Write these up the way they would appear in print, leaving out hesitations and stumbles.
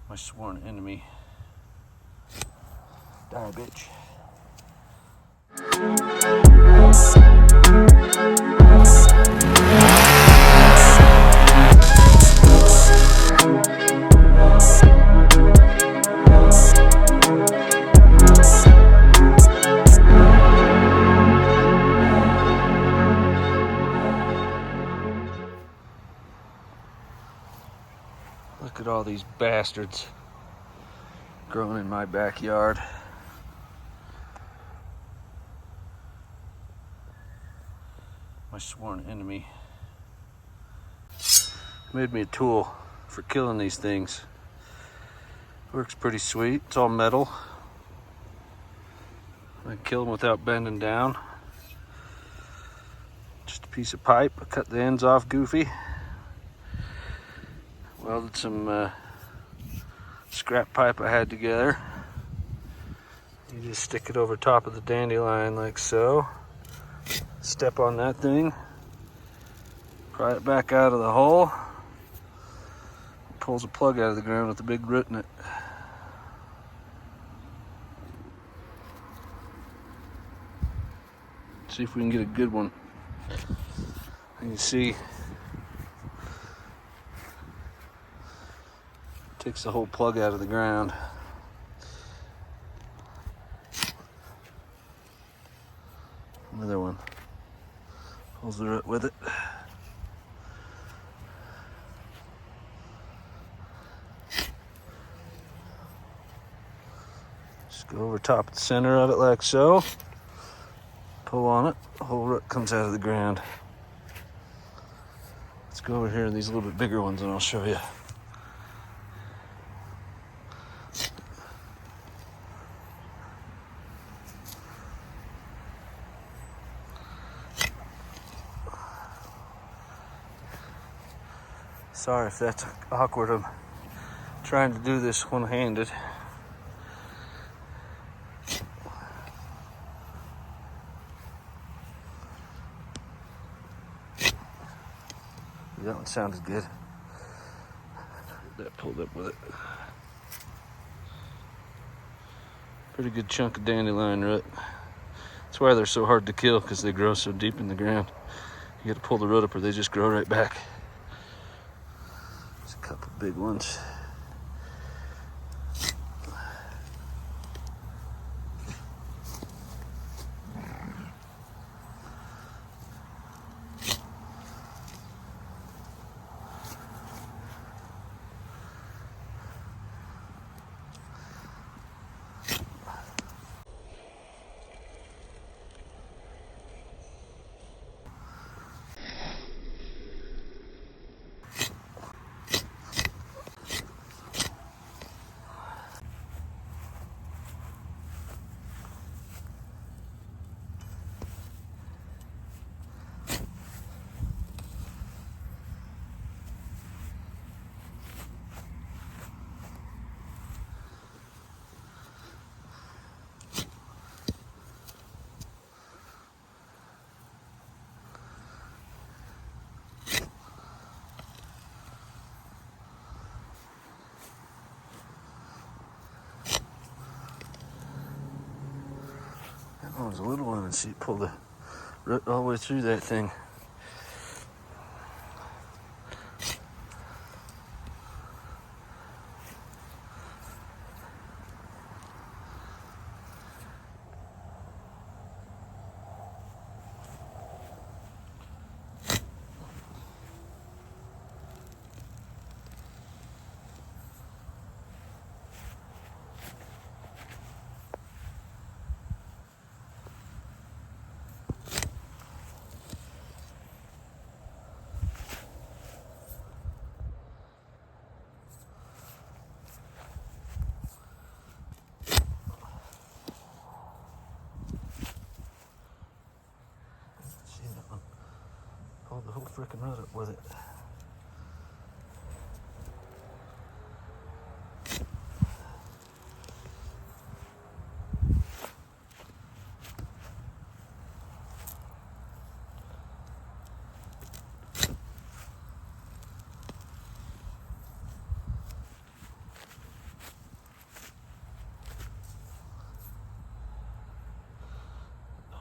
My sworn enemy. Die, bitch. Look at all these bastards growing in my backyard. My sworn enemy. Made me a tool for killing these things. Works pretty sweet. It's all metal. I can kill them without bending down. Just a piece of pipe. I cut the ends off goofy. Welded some scrap pipe I had together. You just stick it over top of the dandelion like so. Step on that thing. Pry it back out of the hole. Pulls a plug out of the ground with a big root in it. See if we can get a good one. You can see takes the whole plug out of the ground. Another one. Pulls the root with it. Just go over top of the center of it like so. Pull on it, the whole root comes out of the ground. Let's go over here to these little bit bigger ones and I'll show you. Sorry if that's awkward. I'm trying to do this one-handed. That one sounded good. That pulled up with it. Pretty good chunk of dandelion root. That's why they're so hard to kill, because they grow so deep in the ground. You gotta pull the root up or they just grow right back. There's a couple big ones. That one was a little one and she pulled the root all the way through that thing. Pulled the whole frickin' root up with it.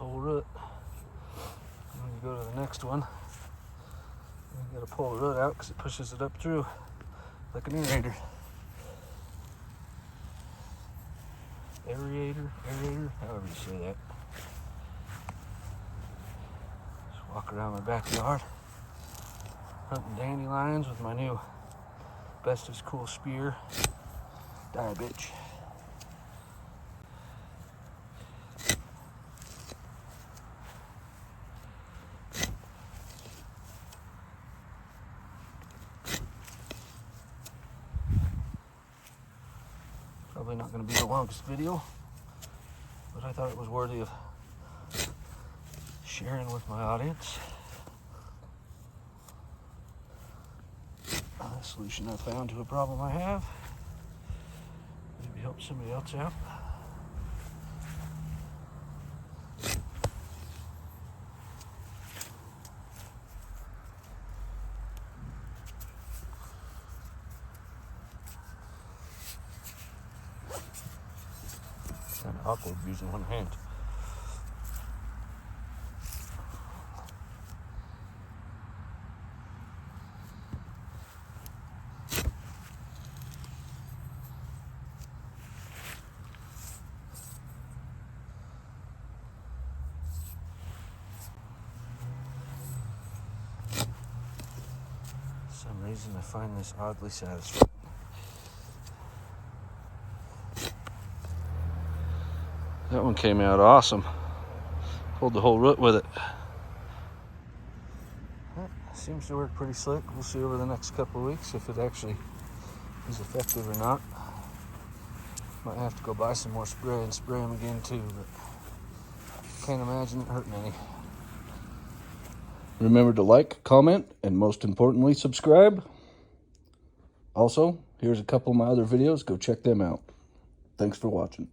whole root. And when you go to the next one, you gotta pull the root out because it pushes it up through like an aerator. Aerator, however you say that. Just walk around my backyard, hunting dandelions with my new Best is Cool spear, die bitch. Probably not going to be the longest video, but I thought it was worthy of sharing with my audience. A solution I found to a problem I have. Maybe help somebody else out. Kind of awkward using one hand. For some reason I find this oddly satisfying. That one came out awesome. Pulled the whole root with it. That seems to work pretty slick. We'll see over the next couple of weeks if it actually is effective or not. Might have to go buy some more spray and spray them again too, but can't imagine it hurting any. Remember to like, comment, and most importantly, subscribe. Also, here's a couple of my other videos. Go check them out. Thanks for watching.